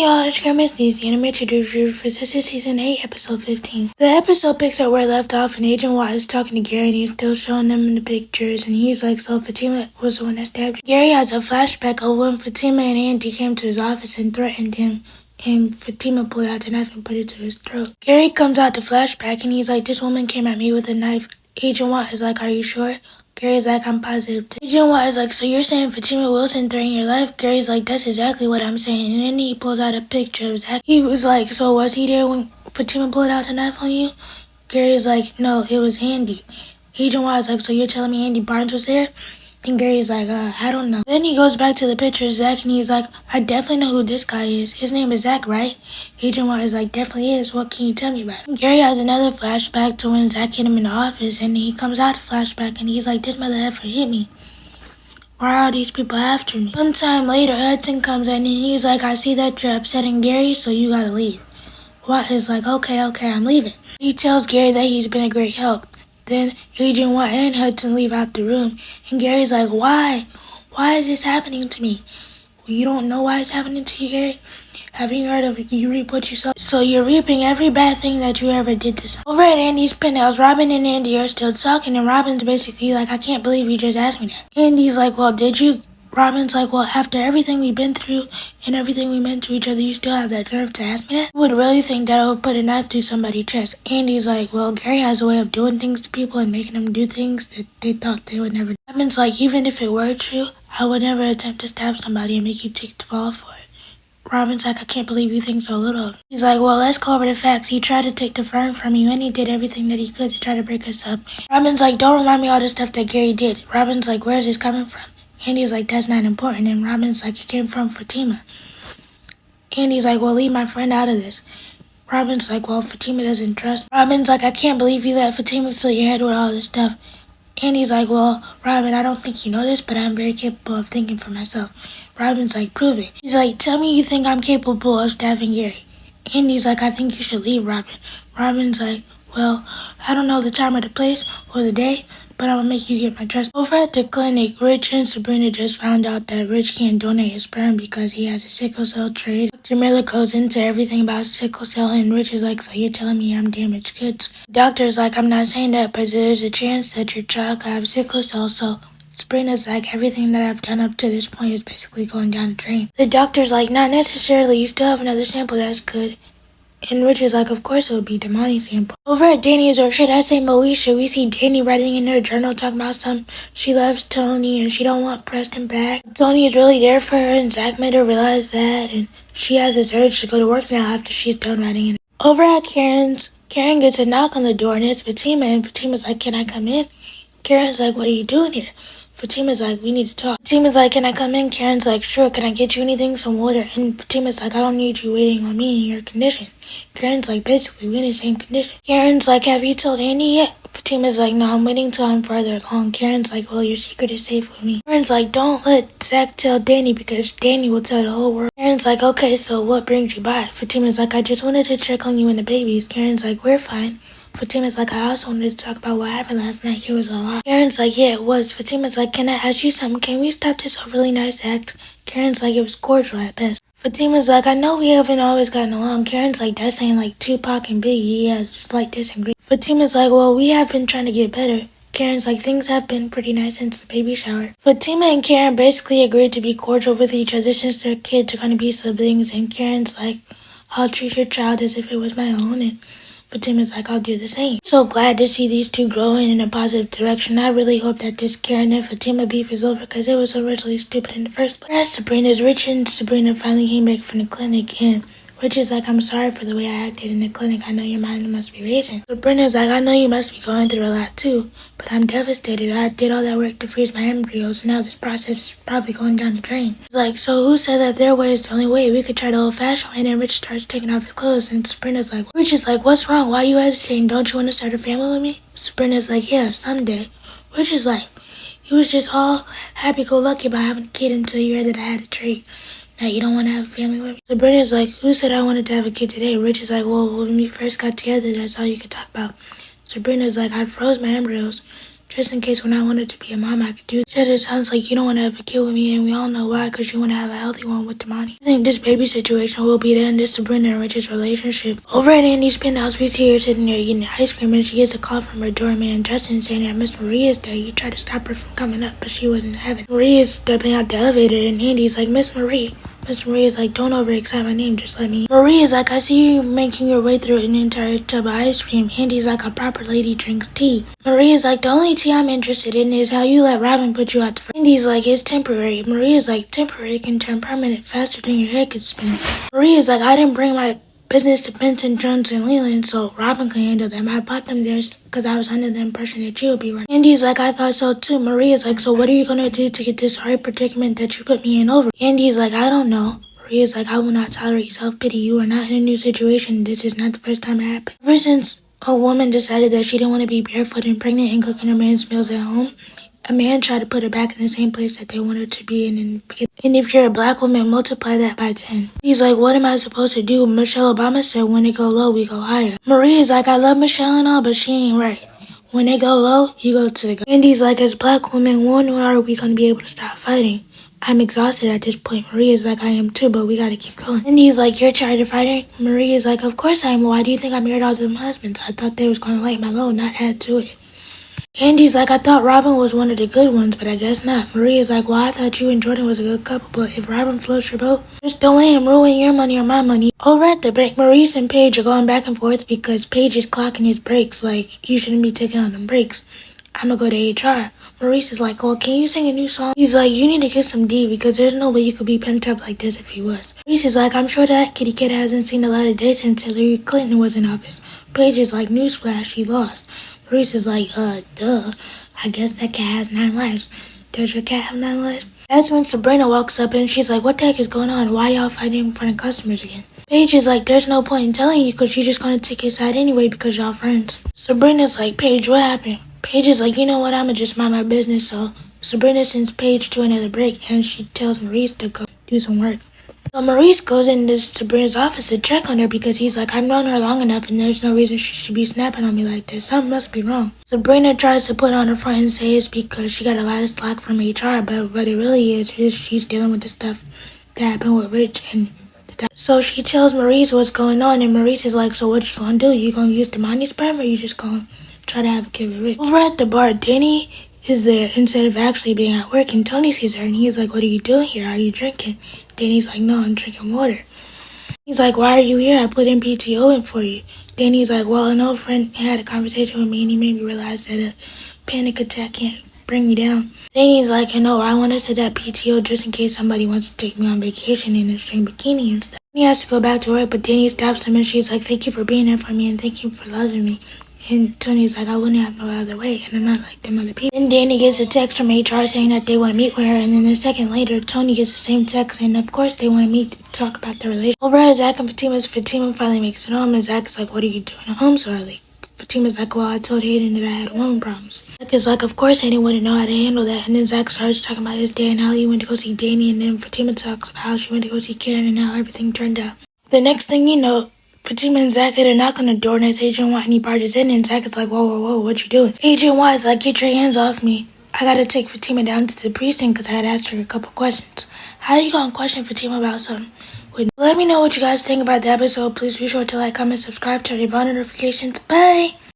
Hey y'all, it's your Missniecytv, and I'm here to do a review for Sistas Season 8, Episode 15. The episode picks up where it left off, and Agent Watt is talking to Gary, and he's still showing them the pictures, and he's like, so Fatima was the one that stabbed you. Gary has a flashback of when Fatima and Andy came to his office and threatened him, and Fatima pulled out the knife and put it to his throat. Gary comes out the flashback, and he's like, this woman came at me with a knife. Agent Watt is like, are you sure? Gary's like, I'm positive. Agent Watt is like, so you're saying Fatima Wilson threatened your life? Gary's like, that's exactly what I'm saying. And then he pulls out a picture of Zach. He was like, so was he there when Fatima pulled out the knife on you? Gary's like, no, it was Andy. Agent Watt is like, so you're telling me Andy Barnes was there? And Gary's like, I don't know. Then he goes back to the picture of Zach, and he's like, I definitely know who this guy is. His name is Zach, right? Agent Watt is like, definitely is. What can you tell me about it? And Gary has another flashback to when Zach hit him in the office, and he comes out the flashback, and he's like, this mother effer hit me. Why are all these people after me? Sometime later, Hudson comes in, and he's like, I see that you're upsetting Gary, so you gotta leave. Watt is like, okay, I'm leaving. He tells Gary that he's been a great help. Then Agent Watt and Hudson leave out the room, and Gary's like, why? Why is this happening to me? Well, you don't know why it's happening to you, Gary? Haven't you heard of you reap what you sow? So you're reaping every bad thing that you ever did to someone. Over at Andy's penthouse, Robin and Andy are still talking, and Robin's basically like, I can't believe you just asked me that. Andy's like, well, did you? Robin's like, well, after everything we've been through and everything we meant to each other, you still have that nerve to ask me that? I would really think that I would put a knife through somebody's chest. Andy's like, well, Gary has a way of doing things to people and making them do things that they thought they would never do. Robin's like, even if it were true, I would never attempt to stab somebody and make you take the fall for it. Robin's like, I can't believe you think so little of me. He's like, well, let's go over the facts. He tried to take the firm from you, and he did everything that he could to try to break us up. Robin's like, don't remind me all the stuff that Gary did. Robin's like, where's this coming from? Andy's like, that's not important. And Robin's like, it came from Fatima. Andy's like, well, leave my friend out of this. Robin's like, well, Fatima doesn't trust me. Robin's like, I can't believe you let Fatima fill your head with all this stuff. Andy's like, well, Robin, I don't think you know this, but I'm very capable of thinking for myself. Robin's like, prove it. He's like, tell me you think I'm capable of stabbing Gary. Andy's like, I think you should leave, Robin. Robin's like, well, I don't know the time or the place or the day, but I'm gonna make you get my trust. Over at the clinic, Rich and Sabrina just found out that Rich can't donate his sperm because he has a sickle cell trait. Dr. Miller goes into everything about sickle cell, and Rich is like, so you're telling me I'm damaged goods? The doctor's like, I'm not saying that, but there's a chance that your child could have sickle cell, so Sabrina's like, everything that I've done up to this point is basically going down the drain. The doctor's like, not necessarily, you still have another sample that's good. And Rich is like, of course it would be Danni's sample. Over at Danni's, or should I say Moesha, we see Danni writing in her journal talking about she loves Tony and she don't want Preston back. Tony is really there for her, and Zach made her realize that, and she has this urge to go to work now after she's done writing in. Over at Karen's, Karen gets a knock on the door, and it's Fatima, and Fatima's like, can I come in? Karen's like, what are you doing here? Fatima's like, we need to talk. Fatima's like, can I come in? Karen's like, sure, can I get you anything? Some water. And Fatima's like, I don't need you waiting on me in your condition. Karen's like, basically, we're in the same condition. Karen's like, have you told Andy yet? Fatima's like, no, I'm waiting till I'm farther along. Karen's like, well, your secret is safe with me. Karen's like, don't let Zach tell Danni because Danni will tell the whole world. Karen's like, okay, so what brings you by? Fatima's like, I just wanted to check on you and the babies. Karen's like, we're fine. Fatima's like, I also wanted to talk about what happened last night. It was a lot. Karen's like, yeah, it was. Fatima's like, can I ask you something? Can we stop this overly nice act? Karen's like, it was cordial at best. Fatima's like, I know we haven't always gotten along. Karen's like, that's saying like Tupac and Biggie. Yeah, slight disagreement. Fatima's like, well, we have been trying to get better. Karen's like, things have been pretty nice since the baby shower. Fatima and Karen basically agreed to be cordial with each other since their kids are going to be siblings. And Karen's like, I'll treat your child as if it was my own. And Fatima's like, I'll do the same. So glad to see these two growing in a positive direction. I really hope that this Karen and Fatima beef is over because it was originally stupid in the first place. As Sabrina's, Rich and Sabrina finally came back from the clinic, and Rich is like, I'm sorry for the way I acted in the clinic. I know your mind must be racing. Sabrina's like, I know you must be going through a lot too, but I'm devastated. I did all that work to freeze my embryos, and now this process is probably going down the drain. He's like, so who said that their way is the only way? We could try the old-fashioned way. And then Rich starts taking off his clothes, and Sabrina's like, Rich is like, what's wrong? Why are you hesitating? Don't you want to start a family with me? Sabrina's like, yeah, someday. Rich is like, he was just all happy-go-lucky about having a kid until you heard that I had a trait. Now you don't want to have a family with me? Sabrina's like, who said I wanted to have a kid today? Rich is like, well, when we first got together, that's all you could talk about. Sabrina's like, I froze my embryos. just in case when I wanted to be a mom, I could do shit. It sounds like you don't want to have a kid with me, and we all know why, because you want to have a healthy one with the money. I think this baby situation will be the end of Sabrina and Rich's relationship. Over at Andy's penthouse, we see her sitting there eating ice cream, and she gets a call from her doorman, Justin, saying that Miss Maria's there. He tried to stop her from coming up, but she wasn't having it. Maria's stepping out the elevator, and Andy's like, Miss Marie. Miss Maria's like, don't overexcite my name, just let me in. Maria's like, I see you making your way through an entire tub of ice cream. Andy's like, a proper lady drinks tea. Maria's like, the only tea I'm interested in is how you let Robin put you out the front. Andy's like, it's temporary. Maria's like, temporary can turn permanent faster than your head could spin. Maria's like, I didn't bring my business to Benton, Jones, and Leland, so Robin can handle them. I bought them there because I was under the impression that you would be running. Andy's like, I thought so too. Maria's like, so what are you going to do to get this hard predicament that you put me in over? Andy's like, I don't know. Maria's like, I will not tolerate self-pity. You are not in a new situation. This is not the first time it happened. Ever since a woman decided that she didn't want to be barefoot and pregnant and cooking her man's meals at home, a man tried to put her back in the same place that they wanted to be in. And if you're a black woman, multiply that by 10. He's like, what am I supposed to do? Michelle Obama said, when it go low, we go higher. Maria's like, I love Michelle and all, but she ain't right. When they go low, you go to the go. Andy's like, as black women, when are we going to be able to stop fighting? I'm exhausted at this point. Maria's like, I am too, but we gotta keep going. Andy's like, you're tired of fighting? Maria's like, of course I am. Why do you think I married all them husbands? I thought they was gonna lighten my load, not add to it. Andy's like, I thought Robin was one of the good ones, but I guess not. Maria's like, well, I thought you and Jordan was a good couple, but if Robin floats your boat, just don't let him ruin your money or my money. Over at the bank, Maurice and Paige are going back and forth because Paige is clocking his breaks, like, you shouldn't be taking on them breaks. I'ma go to HR. Maurice is like, oh, can you sing a new song? He's like, you need to get some D because there's no way you could be pent up like this if he was. Maurice is like, I'm sure that kitty cat hasn't seen a lot of days since Hillary Clinton was in office. Paige is like, newsflash, she lost. Maurice is like, duh. I guess that cat has 9 lives. Does your cat have 9 lives? That's when Sabrina walks up and she's like, what the heck is going on? Why y'all fighting in front of customers again? Paige is like, there's no point in telling you because you're just gonna take his side anyway because y'all friends. Sabrina's like, Paige, what happened? Paige is like, you know what, I'ma just mind my business. So Sabrina sends Paige to another break and she tells Maurice to go do some work. So Maurice goes into Sabrina's office to check on her because he's like, I've known her long enough and there's no reason she should be snapping on me like this. Something must be wrong. Sabrina tries to put on her front and say it's because she got a lot of slack from HR, but what it really is she's dealing with the stuff that happened with Rich and so she tells Maurice what's going on and Maurice is like, so what you gonna do? You gonna use the money sperm or you just gonna try to have a kid with Rich? Over at the bar, Danni is there instead of actually being at work and Tony sees her and he's like, what are you doing here? Are you drinking? Danny's like, no, I'm drinking water. He's like, why are you here? I put in PTO in for you. Danny's like, well, an old friend had a conversation with me and he made me realize that a panic attack can't bring me down. Danny's like, no, I want to set that PTO just in case somebody wants to take me on vacation in a string bikini and stuff. He has to go back to work, but Danny stops him and she's like, thank you for being there for me and thank you for loving me. And Tony's like, I wouldn't have no other way, and I'm not like them other people. Then Danny gets a text from HR saying that they want to meet with her, and then a second later, Tony gets the same text, and of course they want to meet to talk about their relationship. Over at Zach and Fatima finally makes it home, and Zach's like, what are you doing at home so early? Fatima's like, well, I told Hayden that I had woman problems. Zach is like, of course Hayden wouldn't know how to handle that, and then Zach starts talking about his day and how he went to go see Danny, and then Fatima talks about how she went to go see Karen and how everything turned out. The next thing you know, Fatima and Zach get a knock on the door and it's Agent Watt and he barges in and Zach is like, whoa, what you doing? Agent Watt is like, get your hands off me. I gotta take Fatima down to the precinct because I had asked her a couple questions. How you gonna question Fatima about something? Let me know what you guys think about the episode. Please be sure to like, comment, subscribe, turn on bell notifications. Bye!